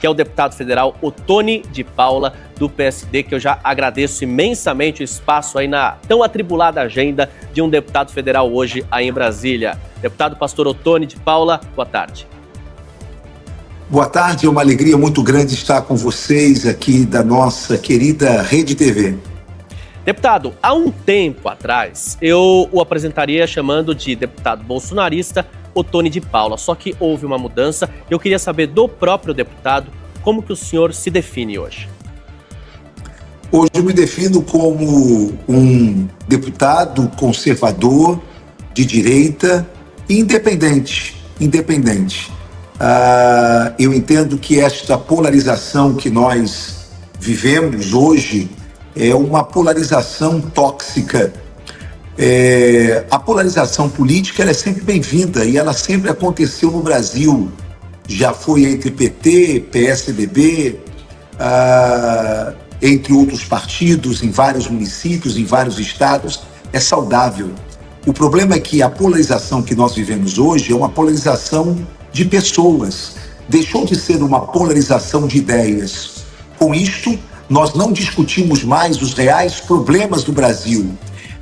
que é o deputado federal Ottoni de Paula, do PSD, que eu já agradeço imensamente o espaço aí na tão atribulada agenda de um deputado federal hoje aí em Brasília. Deputado pastor Ottoni de Paula, boa tarde. Boa tarde, é uma alegria muito grande estar com vocês aqui da nossa querida Rede TV. Deputado, há um tempo atrás eu o apresentaria chamando de deputado bolsonarista Ottoni de Paula, só que houve uma mudança. Eu queria saber do próprio deputado como que o senhor se define hoje. Hoje eu me defino como um deputado conservador, de direita, independente. Eu entendo que esta polarização que nós vivemos hoje é uma polarização tóxica. A polarização política ela é sempre bem-vinda e ela sempre aconteceu no Brasil. Já foi entre PT, PSDB, entre outros partidos, em vários municípios, em vários estados. É saudável. O problema é que a polarização que nós vivemos hoje é uma polarização de pessoas. Deixou de ser uma polarização de ideias. Com isto, nós não discutimos mais os reais problemas do Brasil.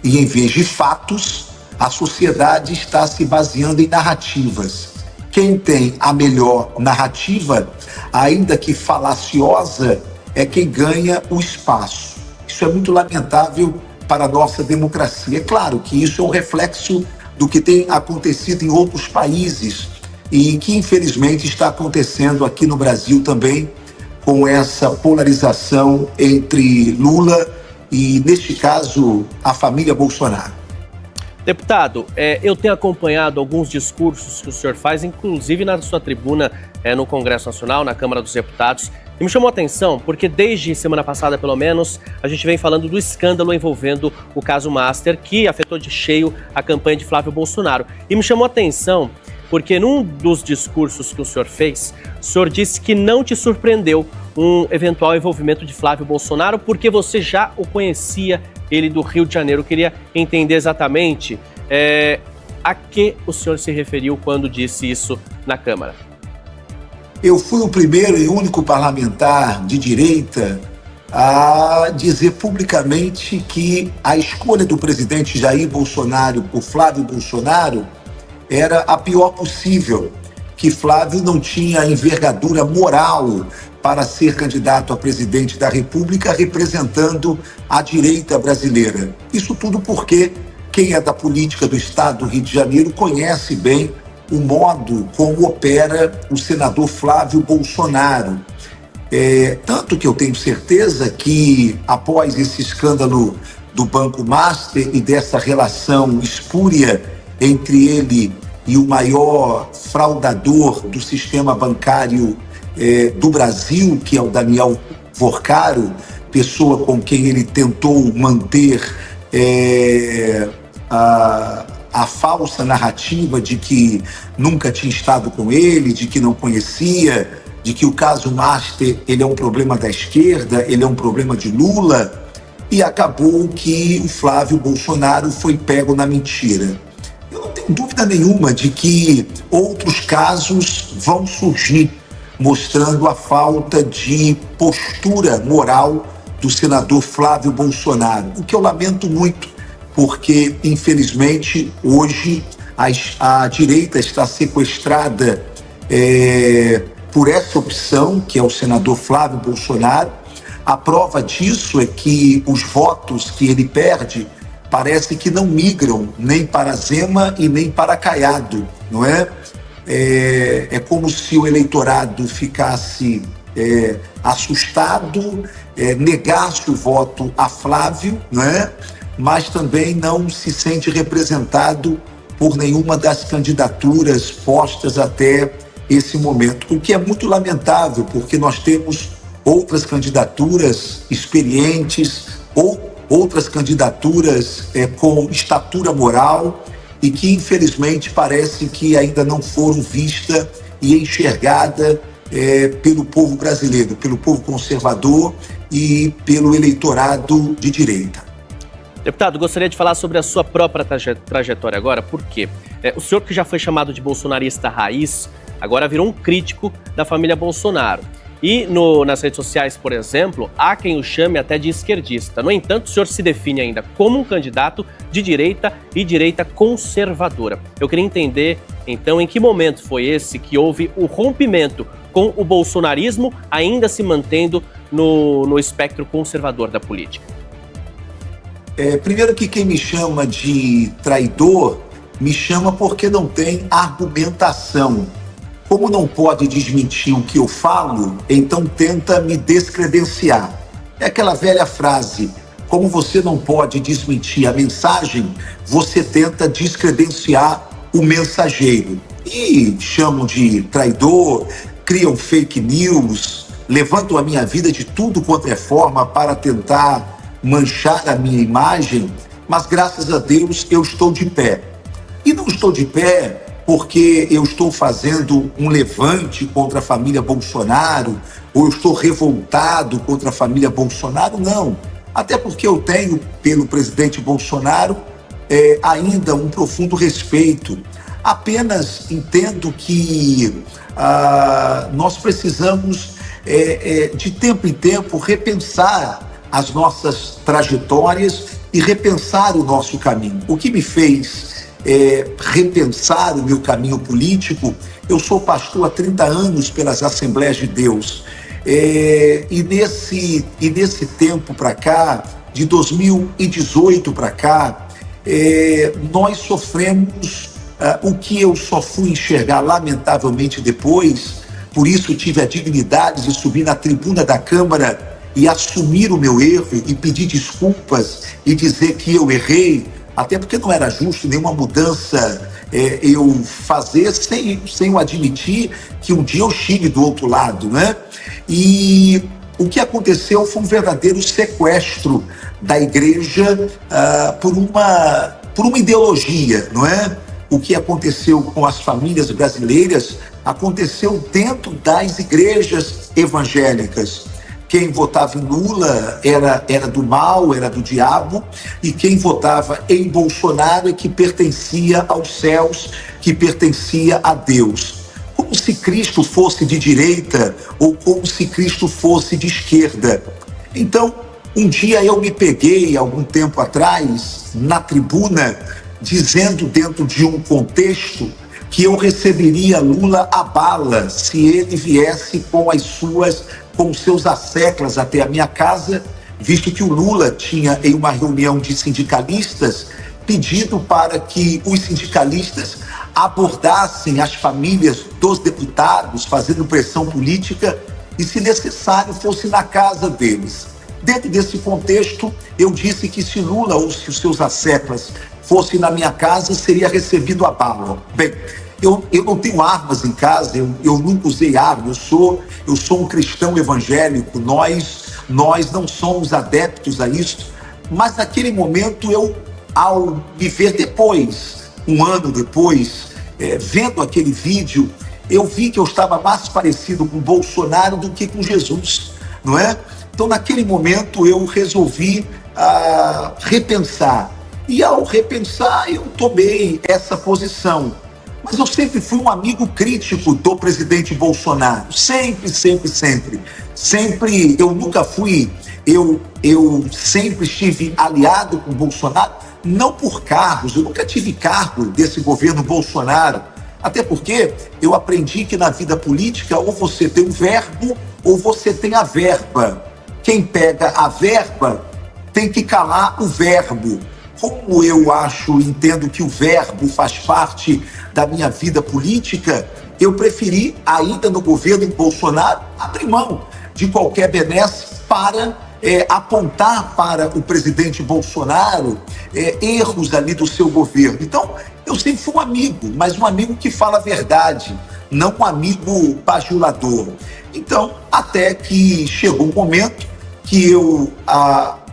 E em vez de fatos, a sociedade está se baseando em narrativas. Quem tem a melhor narrativa, ainda que falaciosa, é quem ganha o espaço. Isso é muito lamentável para a nossa democracia. É claro que isso é um reflexo do que tem acontecido em outros países e que infelizmente está acontecendo aqui no Brasil também, com essa polarização entre Lula e, neste caso, a família Bolsonaro. Deputado, eu tenho acompanhado alguns discursos que o senhor faz, inclusive na sua tribuna no Congresso Nacional, na Câmara dos Deputados, e me chamou a atenção porque desde semana passada, pelo menos, a gente vem falando do escândalo envolvendo o caso Master, que afetou de cheio a campanha de Flávio Bolsonaro. E me chamou a atenção porque num dos discursos que o senhor fez, o senhor disse que não te surpreendeu um eventual envolvimento de Flávio Bolsonaro, porque você já o conhecia, ele do Rio de Janeiro. Eu queria entender exatamente a que o senhor se referiu quando disse isso na Câmara. Eu fui o primeiro e único parlamentar de direita a dizer publicamente que a escolha do presidente Jair Bolsonaro por Flávio Bolsonaro era a pior possível, que Flávio não tinha envergadura moral para ser candidato a presidente da República representando a direita brasileira. Isso tudo porque quem é da política do estado do Rio de Janeiro conhece bem o modo como opera o senador Flávio Bolsonaro. Tanto que eu tenho certeza que após esse escândalo do Banco Master e dessa relação espúria entre ele e o maior fraudador do sistema bancário do Brasil, que é o Daniel Vorcaro, pessoa com quem ele tentou manter a falsa narrativa de que nunca tinha estado com ele, de que não conhecia, de que o caso Master ele é um problema da esquerda, ele é um problema de Lula, e acabou que o Flávio Bolsonaro foi pego na mentira. Eu não tenho dúvida nenhuma de que outros casos vão surgir, mostrando a falta de postura moral do senador Flávio Bolsonaro, o que eu lamento muito, porque, infelizmente, hoje a direita está sequestrada por essa opção, que é o senador Flávio Bolsonaro. A prova disso é que os votos que ele perde parece que não migram nem para Zema e nem para Caiado, não é? É como se o eleitorado ficasse assustado, negasse o voto a Flávio, não é? Mas também não se sente representado por nenhuma das candidaturas postas até esse momento, o que é muito lamentável, porque nós temos outras candidaturas experientes, ou outras candidaturas com estatura moral e que infelizmente parece que ainda não foram vistas e enxergadas pelo povo brasileiro, pelo povo conservador e pelo eleitorado de direita. Deputado, gostaria de falar sobre a sua própria trajetória agora, por quê? O senhor que já foi chamado de bolsonarista raiz, agora virou um crítico da família Bolsonaro. E nas redes sociais, por exemplo, há quem o chame até de esquerdista. No entanto, o senhor se define ainda como um candidato de direita e direita conservadora. Eu queria entender, então, em que momento foi esse que houve o rompimento com o bolsonarismo ainda se mantendo no espectro conservador da política? Primeiro que quem me chama de traidor, me chama porque não tem argumentação. Como não pode desmentir o que eu falo, então tenta me descredenciar. É aquela velha frase, como você não pode desmentir a mensagem, você tenta descredenciar o mensageiro. E chamam de traidor, criam fake news, levantam a minha vida de tudo quanto é forma para tentar manchar a minha imagem, mas graças a Deus eu estou de pé. E não estou de pé porque eu estou fazendo um levante contra a família Bolsonaro, ou eu estou revoltado contra a família Bolsonaro, não. Até porque eu tenho, pelo presidente Bolsonaro, ainda um profundo respeito. Apenas entendo que nós precisamos, de tempo em tempo, repensar as nossas trajetórias e repensar o nosso caminho. O que me fez repensar o meu caminho político, eu sou pastor há 30 anos pelas Assembleias de Deus, e nesse tempo para cá, de 2018 para cá, nós sofremos o que eu só fui enxergar lamentavelmente depois. Por isso tive a dignidade de subir na tribuna da Câmara e assumir o meu erro e pedir desculpas e dizer que eu errei, até porque não era justo nenhuma mudança eu fazer sem eu admitir que um dia eu estive do outro lado, né? E o que aconteceu foi um verdadeiro sequestro da igreja por uma ideologia, não é? O que aconteceu com as famílias brasileiras aconteceu dentro das igrejas evangélicas. Quem votava em Lula era do mal, era do diabo, e quem votava em Bolsonaro é que pertencia aos céus, que pertencia a Deus. Como se Cristo fosse de direita ou como se Cristo fosse de esquerda. Então, um dia eu me peguei, algum tempo atrás, na tribuna, dizendo dentro de um contexto que eu receberia Lula à bala se ele viesse com os seus asseclas até a minha casa, visto que o Lula tinha, em uma reunião de sindicalistas, pedido para que os sindicalistas abordassem as famílias dos deputados, fazendo pressão política, e, se necessário, fosse na casa deles. Dentro desse contexto, eu disse que se Lula ou se os seus asseclas fossem na minha casa, seria recebido a bala. Bem, eu não tenho armas em casa, eu nunca usei arma, eu sou um cristão evangélico, nós não somos adeptos a isso, mas naquele momento ao me ver depois, um ano depois, vendo aquele vídeo, eu vi que eu estava mais parecido com Bolsonaro do que com Jesus, não é? Então, naquele momento, eu resolvi repensar. E ao repensar, eu tomei essa posição. Mas eu sempre fui um amigo crítico do presidente Bolsonaro. Sempre. Eu nunca fui, eu sempre estive aliado com o Bolsonaro, não por cargos, eu nunca tive cargo desse governo Bolsonaro. Até porque eu aprendi que na vida política ou você tem um verbo ou você tem a verba. Quem pega a verba tem que calar o verbo. Como eu entendo que o verbo faz parte da minha vida política, eu preferi, ainda no governo Bolsonaro, abrir mão de qualquer benesse para apontar para o presidente Bolsonaro erros ali do seu governo. Então, eu sempre fui um amigo, mas um amigo que fala a verdade, não um amigo bajulador. Então, até que chegou um momento que eu,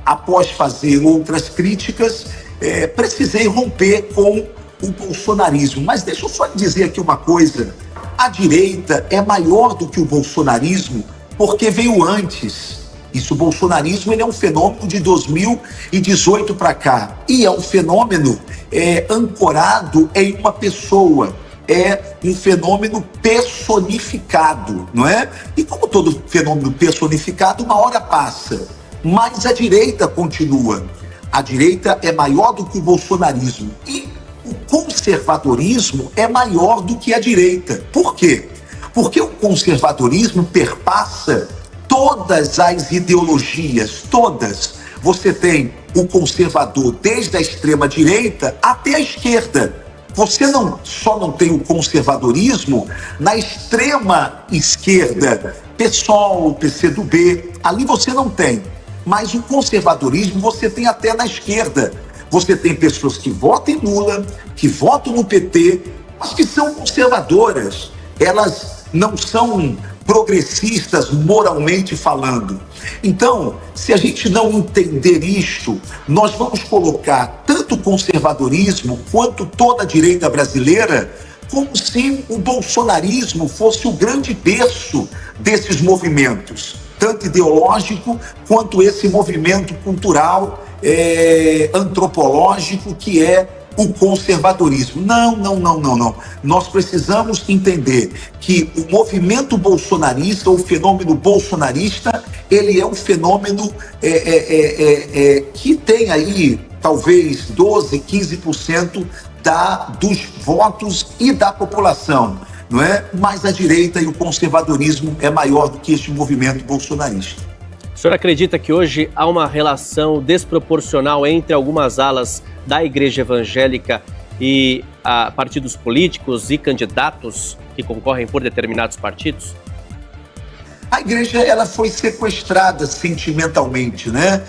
após fazer outras críticas, precisei romper com o bolsonarismo. Mas deixa eu só lhe dizer aqui uma coisa: a direita é maior do que o bolsonarismo porque veio antes. O bolsonarismo ele é um fenômeno de 2018 para cá, e é um fenômeno ancorado em uma pessoa. é um fenômeno personificado, não é? E como todo fenômeno personificado, uma hora passa, mas a direita continua. A direita é maior do que o bolsonarismo e o conservadorismo é maior do que a direita. Por quê? Porque o conservadorismo perpassa todas as ideologias, todas. Você tem o conservador desde a extrema-direita até a esquerda. Você só não tem o conservadorismo na extrema esquerda, PSOL, PCdoB, ali você não tem. Mas o conservadorismo você tem até na esquerda. Você tem pessoas que votam em Lula, que votam no PT, mas que são conservadoras. Elas não são progressistas moralmente falando. Então, se a gente não entender isto, nós vamos colocar tanto o conservadorismo quanto toda a direita brasileira como se o bolsonarismo fosse o grande berço desses movimentos, tanto ideológico quanto esse movimento cultural, antropológico que é o conservadorismo. Não. Nós precisamos entender que o movimento bolsonarista, o fenômeno bolsonarista, ele é um fenômeno que tem aí talvez 12, 15% dos votos e da população, não é? Mas a direita e o conservadorismo é maior do que este movimento bolsonarista. O senhor acredita que hoje há uma relação desproporcional entre algumas alas da igreja evangélica e partidos políticos e candidatos que concorrem por determinados partidos? A igreja ela foi sequestrada sentimentalmente, né?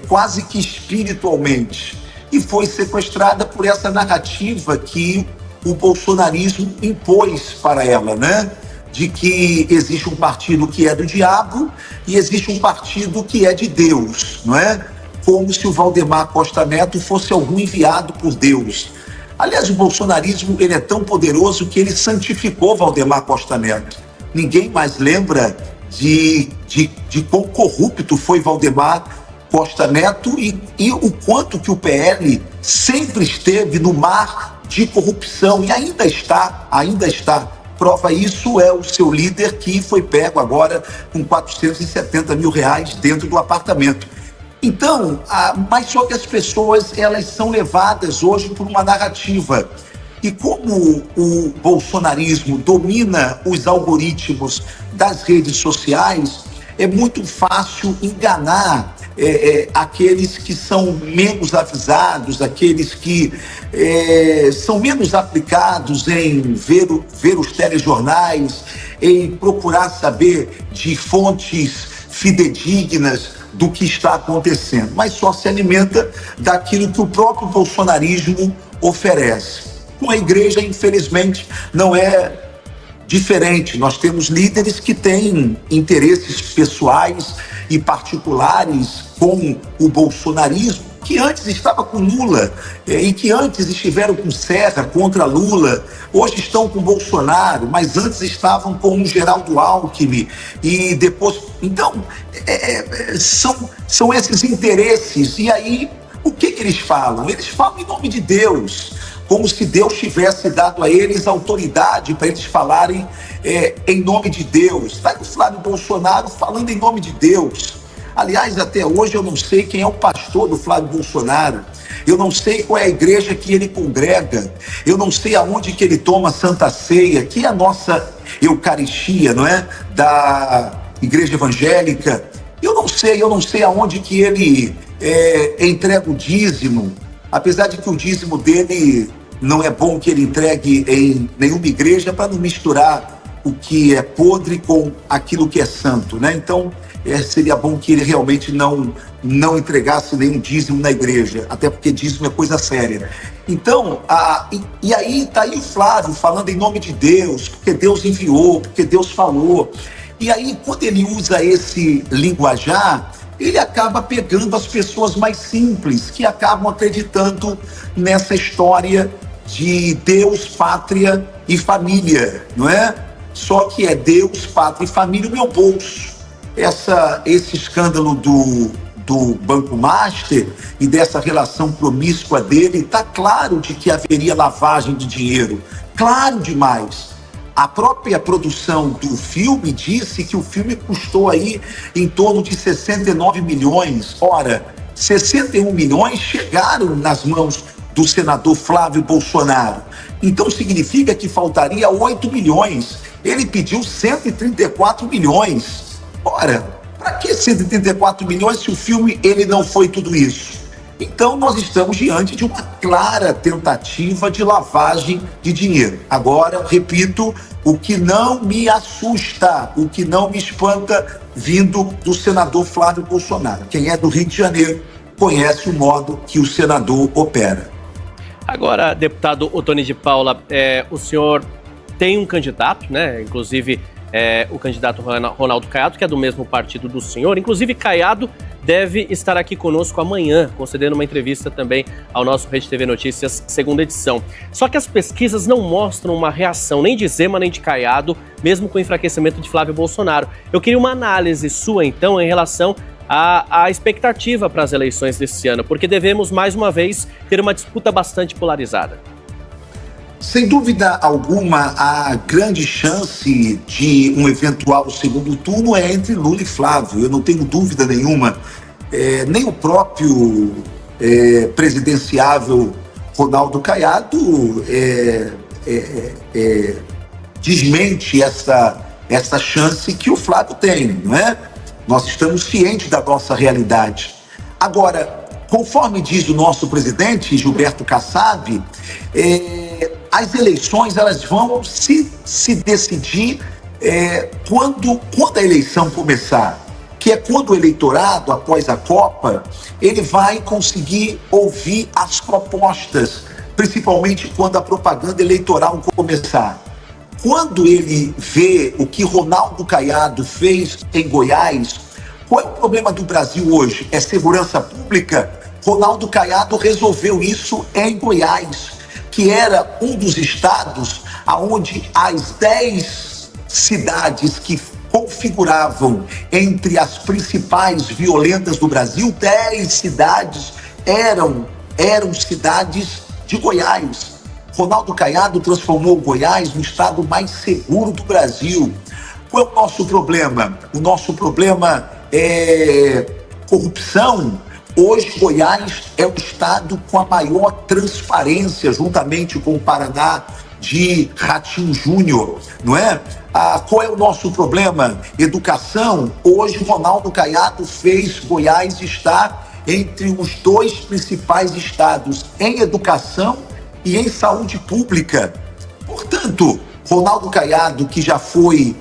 Quase que espiritualmente. E foi sequestrada por essa narrativa que o bolsonarismo impôs para ela, né? De que existe um partido que é do diabo e existe um partido que é de Deus, não é? Como se o Valdemar Costa Neto fosse algum enviado por Deus. Aliás, o bolsonarismo ele é tão poderoso que ele santificou Valdemar Costa Neto. Ninguém mais lembra de quão corrupto foi Valdemar Costa Neto e o quanto que o PL sempre esteve no mar de corrupção e ainda está. Prova isso é o seu líder que foi pego agora com R$470 mil dentro do apartamento. Então, mas só que as pessoas elas são levadas hoje por uma narrativa. E como o bolsonarismo domina os algoritmos das redes sociais, é muito fácil enganar aqueles que são menos avisados, aqueles que são menos aplicados em ver os telejornais, em procurar saber de fontes fidedignas do que está acontecendo, mas só se alimenta daquilo que o próprio bolsonarismo oferece. Com a igreja, infelizmente, não é diferente. Nós temos líderes que têm interesses pessoais e particulares com o bolsonarismo, que antes estava com Lula e que antes estiveram com Serra contra Lula, hoje estão com Bolsonaro, mas antes estavam com o Geraldo Alckmin e depois... Então, são esses interesses. E aí, o que eles falam? Eles falam em nome de Deus, como se Deus tivesse dado a eles autoridade para eles falarem em nome de Deus. Está aí o Flávio Bolsonaro falando em nome de Deus. Aliás, até hoje eu não sei quem é o pastor do Flávio Bolsonaro. Eu não sei qual é a igreja que ele congrega. Eu não sei aonde que ele toma Santa Ceia, que é a nossa Eucaristia, não é? Da igreja evangélica. Eu não sei aonde que ele entrega o dízimo. Apesar de que o dízimo dele não é bom que ele entregue em nenhuma igreja para não misturar o que é podre com aquilo que é santo, né? Então, seria bom que ele realmente não entregasse nenhum dízimo na igreja, até porque dízimo é coisa séria. Então, e aí está aí o Flávio falando em nome de Deus, porque Deus enviou, porque Deus falou. E aí, quando ele usa esse linguajar, ele acaba pegando as pessoas mais simples, que acabam acreditando nessa história de Deus, pátria e família, não é? Só que é Deus, pátria e família no meu bolso. Esse escândalo do do Banco Master e dessa relação promíscua dele, está claro de que haveria lavagem de dinheiro. Claro demais. A própria produção do filme disse que o filme custou aí em torno de 69 milhões. Ora, 61 milhões chegaram nas mãos do senador Flávio Bolsonaro. Então significa que faltaria 8 milhões. Ele pediu 134 milhões. Ora, para que 134 milhões se o filme ele não foi tudo isso? Então nós estamos diante de uma clara tentativa de lavagem de dinheiro. Agora, repito, o que não me assusta, o que não me espanta vindo do senador Flávio Bolsonaro. Quem é do Rio de Janeiro conhece o modo que o senador opera. Agora, deputado Ottoni de Paula, o senhor tem um candidato, né? Inclusive o candidato Ronaldo Caiado, que é do mesmo partido do senhor. Inclusive, Caiado deve estar aqui conosco amanhã, concedendo uma entrevista também ao nosso Rede TV Notícias, segunda edição. Só que as pesquisas não mostram uma reação nem de Zema nem de Caiado, mesmo com o enfraquecimento de Flávio Bolsonaro. Eu queria uma análise sua, então, em relação à expectativa para as eleições desse ano, porque devemos, mais uma vez, ter uma disputa bastante polarizada. Sem dúvida alguma, a grande chance de um eventual segundo turno é entre Lula e Flávio. Eu não tenho dúvida nenhuma. Nem o próprio presidenciável Ronaldo Caiado desmente essa chance que o Flávio tem, não é? Nós estamos cientes da nossa realidade. Agora, conforme diz o nosso presidente, Gilberto Kassab, as eleições elas vão se decidir quando a eleição começar, que é quando o eleitorado, após a Copa, ele vai conseguir ouvir as propostas, principalmente quando a propaganda eleitoral começar. Quando ele vê o que Ronaldo Caiado fez em Goiás, qual é o problema do Brasil hoje? É segurança pública? Ronaldo Caiado resolveu isso em Goiás, que era um dos estados onde as 10 cidades que configuravam entre as principais violentas do Brasil, 10 cidades eram cidades de Goiás. Ronaldo Caiado transformou Goiás no estado mais seguro do Brasil. Qual é o nosso problema? O nosso problema é corrupção. Hoje, Goiás é o estado com a maior transparência, juntamente com o Paraná, de Ratinho Júnior, não é? Qual é o nosso problema? Educação. Hoje, Ronaldo Caiado fez Goiás estar entre os 2 principais estados em educação e em saúde pública. Portanto, Ronaldo Caiado, que já foi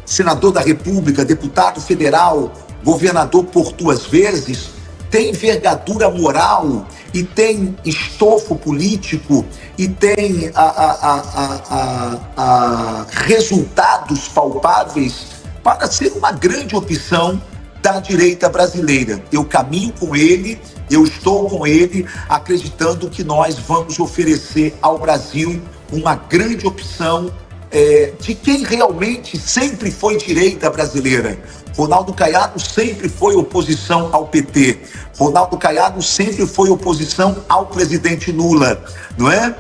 senador da República, deputado federal, governador por 2 vezes, tem envergadura moral e tem estofo político e tem resultados palpáveis para ser uma grande opção da direita brasileira. Eu caminho com ele, eu estou com ele, acreditando que nós vamos oferecer ao Brasil uma grande opção de quem realmente sempre foi direita brasileira. Ronaldo Caiado sempre foi oposição ao PT. Ronaldo Caiado sempre foi oposição ao presidente Lula, não é?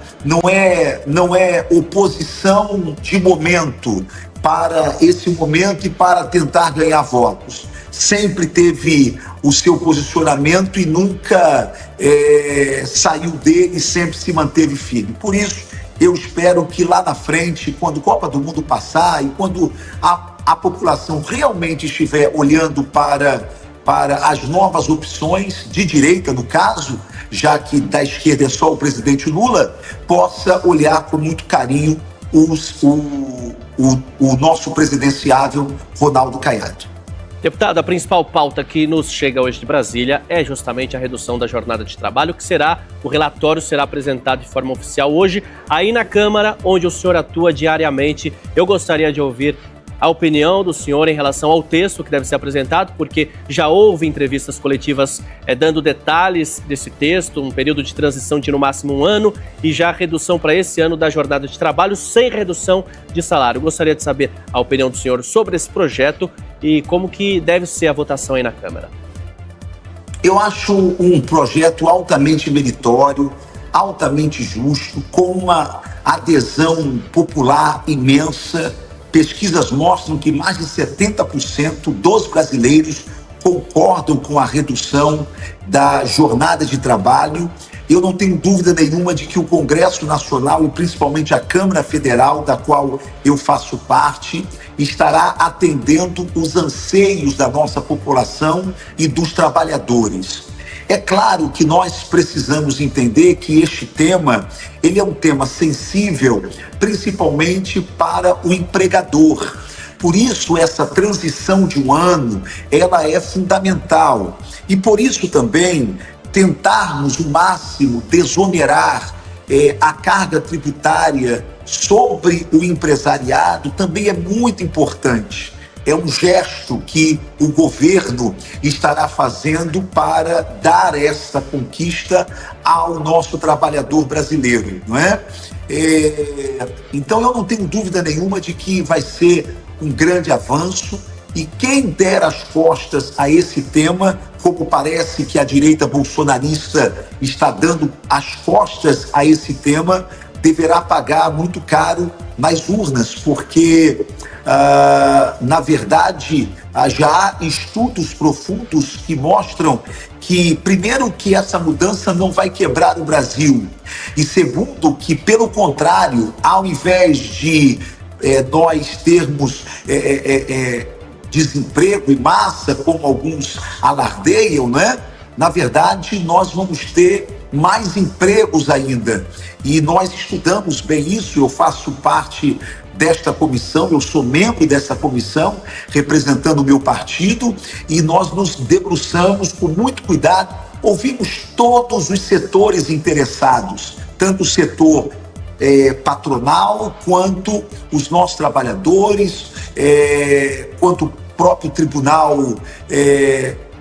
Não é oposição de momento para esse momento e para tentar ganhar votos. Sempre teve o seu posicionamento e nunca saiu dele, sempre se manteve firme. Por isso, eu espero que lá na frente, quando a Copa do Mundo passar e quando a população realmente estiver olhando para as novas opções de direita, no caso, já que da esquerda é só o presidente Lula, possa olhar com muito carinho o nosso presidenciável Ronaldo Caiado. Deputado, a principal pauta que nos chega hoje de Brasília é justamente a redução da jornada de trabalho, o relatório será apresentado de forma oficial hoje, aí na Câmara, onde o senhor atua diariamente. Eu gostaria de ouvir a opinião do senhor em relação ao texto que deve ser apresentado, porque já houve entrevistas coletivas dando detalhes desse texto, um período de transição de no máximo 1 ano e já redução para esse ano da jornada de trabalho sem redução de salário. Gostaria de saber a opinião do senhor sobre esse projeto e como que deve ser a votação aí na Câmara. Eu acho um projeto altamente meritório, altamente justo, com uma adesão popular imensa. Pesquisas mostram que mais de 70% dos brasileiros concordam com a redução da jornada de trabalho. Eu não tenho dúvida nenhuma de que o Congresso Nacional e principalmente a Câmara Federal, da qual eu faço parte, estará atendendo os anseios da nossa população e dos trabalhadores. É claro que nós precisamos entender que este tema, ele é um tema sensível, principalmente para o empregador. Por isso, essa transição de um ano, ela é fundamental. E por isso também, tentarmos o máximo desonerar a carga tributária sobre o empresariado também é muito importante. É um gesto que o governo estará fazendo para dar essa conquista ao nosso trabalhador brasileiro, não é? Então eu não tenho dúvida nenhuma de que vai ser um grande avanço, e quem der as costas a esse tema, como parece que a direita bolsonarista está dando as costas a esse tema, deverá pagar muito caro nas urnas, porque, na verdade, já há estudos profundos que mostram que, primeiro, que essa mudança não vai quebrar o Brasil, e segundo, que, pelo contrário, ao invés de nós termos desemprego em massa, como alguns alardeiam, né? Na verdade, nós vamos ter mais empregos ainda. E nós estudamos bem isso, eu faço parte desta comissão, eu sou membro dessa comissão, representando o meu partido, e nós nos debruçamos com muito cuidado, ouvimos todos os setores interessados, tanto o setor patronal, quanto os nossos trabalhadores, quanto o próprio Tribunal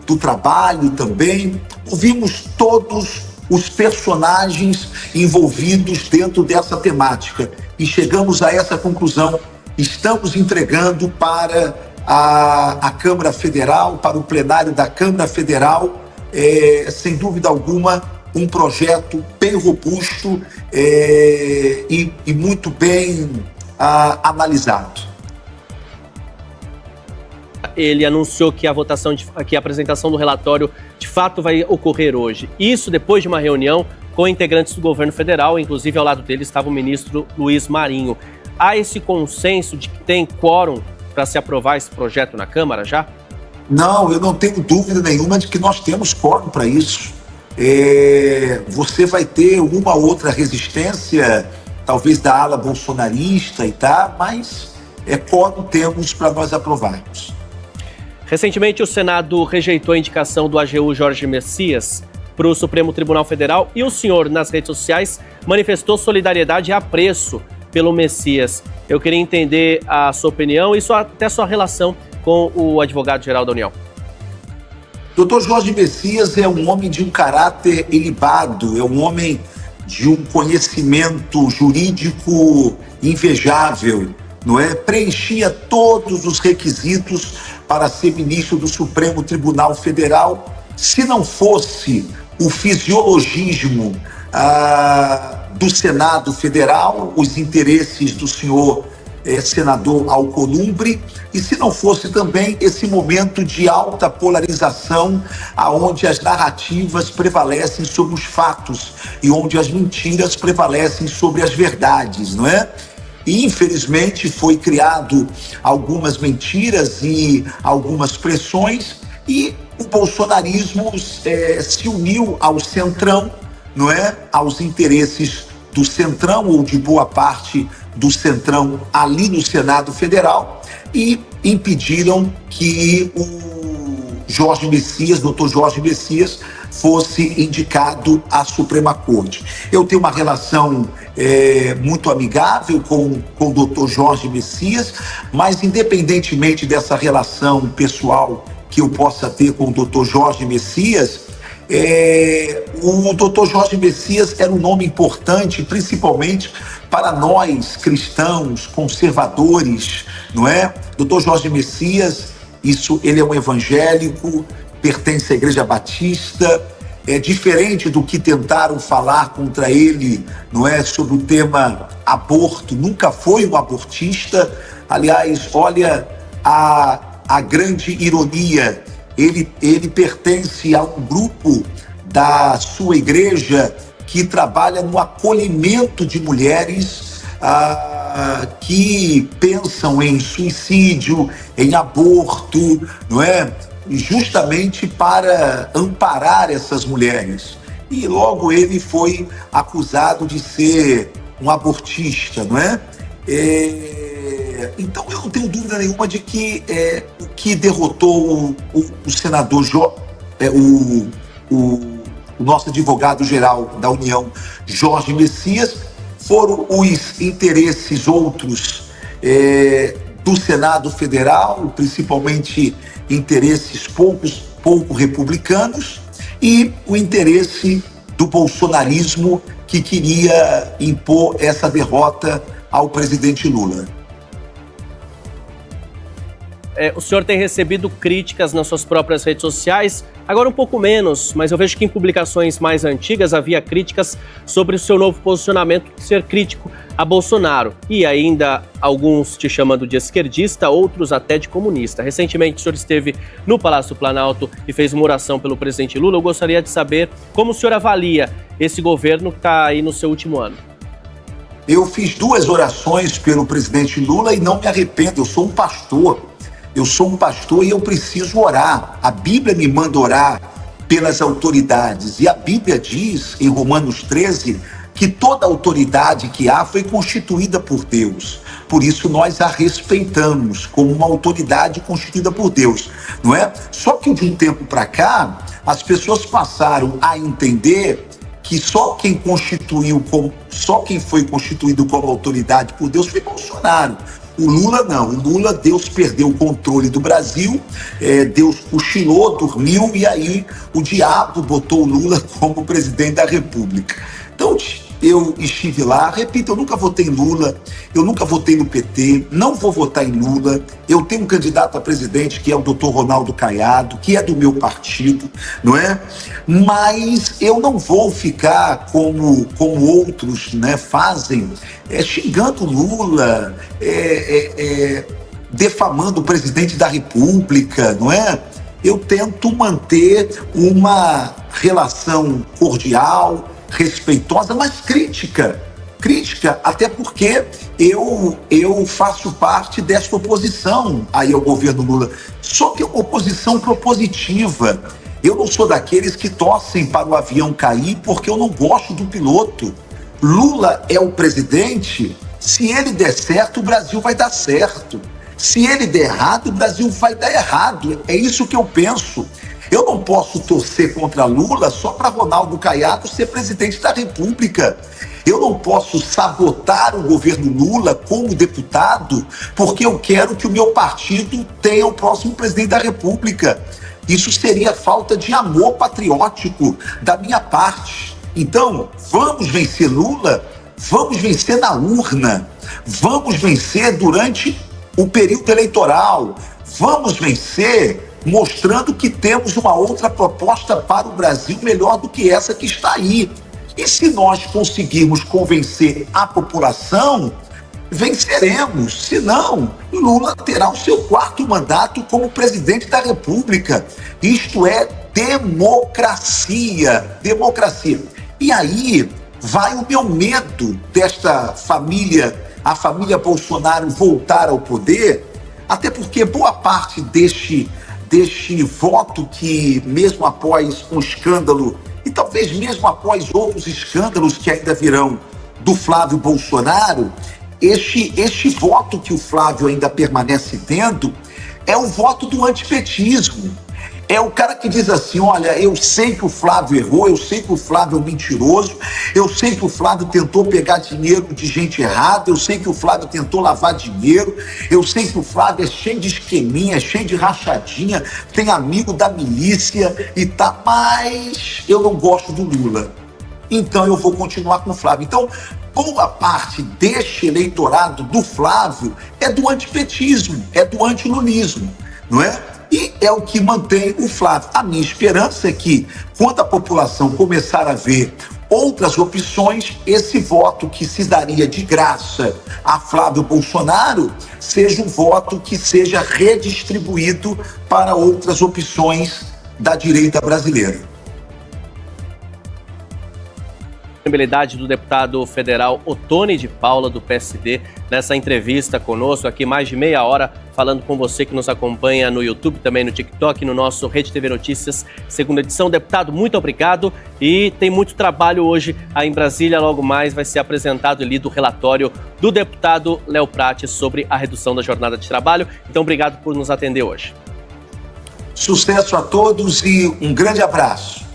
do Trabalho também. Ouvimos todos os personagens envolvidos dentro dessa temática e chegamos a essa conclusão. Estamos entregando para a Câmara Federal, para o plenário da Câmara Federal, sem dúvida alguma, um projeto bem robusto e muito bem analisado. Ele anunciou que a votação, que a apresentação do relatório de fato vai ocorrer hoje. Isso depois de uma reunião com integrantes do governo federal, inclusive ao lado dele estava o ministro Luiz Marinho. Há esse consenso de que tem quórum para se aprovar esse projeto na Câmara já? Não, eu não tenho dúvida nenhuma de que nós temos quórum para isso. Você vai ter uma outra resistência, talvez da ala bolsonarista e tal, mas quórum temos para nós aprovarmos. Recentemente, o Senado rejeitou a indicação do AGU Jorge Messias para o Supremo Tribunal Federal e o senhor, nas redes sociais, manifestou solidariedade e apreço pelo Messias. Eu queria entender a sua opinião e até a sua relação com o advogado-geral da União. Dr. Jorge Messias é um homem de um caráter ilibado, é um homem de um conhecimento jurídico invejável, não é? Preenchia todos os requisitos para ser ministro do Supremo Tribunal Federal. Se não fosse o fisiologismo do Senado Federal, os interesses do senhor senador Alcolumbre, e se não fosse também esse momento de alta polarização, aonde as narrativas prevalecem sobre os fatos e onde as mentiras prevalecem sobre as verdades, não é? E, infelizmente, foi criado algumas mentiras e algumas pressões, e o bolsonarismo se uniu ao centrão, não é? Aos interesses do centrão, ou de boa parte do centrão ali no Senado Federal, e impediram que o Jorge Messias, doutor Jorge Messias, fosse indicado à Suprema Corte. Eu tenho uma relação muito amigável com o doutor Jorge Messias, mas independentemente dessa relação pessoal que eu possa ter com o doutor Jorge Messias, o doutor Jorge Messias era um nome importante, principalmente para nós cristãos, conservadores, não é? Doutor Jorge Messias, ele é um evangélico pertence à Igreja Batista. É diferente do que tentaram falar contra ele, não é, sobre o tema aborto. Nunca foi um abortista. Aliás, olha a grande ironia. Ele pertence a um grupo da sua igreja que trabalha no acolhimento de mulheres que pensam em suicídio, em aborto, não é? Justamente para amparar essas mulheres. E logo ele foi acusado de ser um abortista, não é? Então eu não tenho dúvida nenhuma de que o que derrotou o senador, o nosso advogado-geral da União, Jorge Messias, foram os interesses outros do Senado Federal, principalmente interesses pouco republicanos, e o interesse do bolsonarismo, que queria impor essa derrota ao presidente Lula. O senhor tem recebido críticas nas suas próprias redes sociais, agora um pouco menos, mas eu vejo que em publicações mais antigas havia críticas sobre o seu novo posicionamento de ser crítico a Bolsonaro. E ainda alguns te chamando de esquerdista, outros até de comunista. Recentemente o senhor esteve no Palácio do Planalto e fez uma oração pelo presidente Lula. Eu gostaria de saber como o senhor avalia esse governo que está aí no seu último ano. Eu fiz 2 orações pelo presidente Lula e não me arrependo. Eu sou um pastor e eu preciso orar. A Bíblia me manda orar pelas autoridades. E a Bíblia diz, em Romanos 13, que toda autoridade que há foi constituída por Deus. Por isso nós a respeitamos como uma autoridade constituída por Deus, não é? Só que de um tempo para cá, as pessoas passaram a entender que só quem foi constituído como autoridade por Deus foi Bolsonaro. O Lula não. O Lula, Deus perdeu o controle do Brasil, Deus cochilou, dormiu, e aí o diabo botou o Lula como presidente da República. Então, eu estive lá, repito, eu nunca votei em Lula, eu nunca votei no PT, não vou votar em Lula. Eu tenho um candidato a presidente que é o Dr. Ronaldo Caiado, que é do meu partido, não é? Mas eu não vou ficar como outros, né, fazem, xingando Lula, defamando o presidente da República, não é? Eu tento manter uma relação cordial, respeitosa, mas crítica, até porque eu faço parte dessa oposição aí ao governo Lula, só que é uma oposição propositiva. Eu não sou daqueles que torcem para o avião cair porque eu não gosto do piloto. Lula é o presidente, se ele der certo, o Brasil vai dar certo. Se ele der errado, o Brasil vai dar errado. É isso que eu penso. Eu não posso torcer contra Lula só para Ronaldo Caiado ser presidente da República. Eu não posso sabotar o governo Lula como deputado porque eu quero que o meu partido tenha o próximo presidente da República. Isso seria falta de amor patriótico da minha parte. Então, vamos vencer Lula, vamos vencer na urna, vamos vencer durante o período eleitoral, vamos vencer mostrando que temos uma outra proposta para o Brasil melhor do que essa que está aí. E se nós conseguirmos convencer a população, venceremos. Se não, Lula terá o seu 4º mandato como presidente da República. Isto é democracia. E aí vai o meu medo desta família, a família Bolsonaro, voltar ao poder, até porque boa parte deste voto que, mesmo após um escândalo, e talvez mesmo após outros escândalos que ainda virão do Flávio Bolsonaro, este voto que o Flávio ainda permanece tendo é o voto do antipetismo. É o cara que diz assim, olha, eu sei que o Flávio errou, eu sei que o Flávio é um mentiroso, eu sei que o Flávio tentou pegar dinheiro de gente errada, eu sei que o Flávio tentou lavar dinheiro, eu sei que o Flávio é cheio de esqueminha, cheio de rachadinha, tem amigo da milícia e tá, mas eu não gosto do Lula. Então eu vou continuar com o Flávio. Então, boa parte deste eleitorado do Flávio é do antipetismo, é do antilulismo, não é? E é o que mantém o Flávio. A minha esperança é que, quando a população começar a ver outras opções, esse voto que se daria de graça a Flávio Bolsonaro seja um voto que seja redistribuído para outras opções da direita brasileira. Disponibilidade do deputado federal Ottoni de Paula, do PSD, nessa entrevista conosco aqui, mais de meia hora, falando com você que nos acompanha no YouTube, também no TikTok, no nosso Rede TV Notícias, segunda edição. Deputado, muito obrigado, e tem muito trabalho hoje aí em Brasília. Logo mais vai ser apresentado ali do relatório do deputado Léo Prates sobre a redução da jornada de trabalho. Então, obrigado por nos atender hoje. Sucesso a todos e um grande abraço.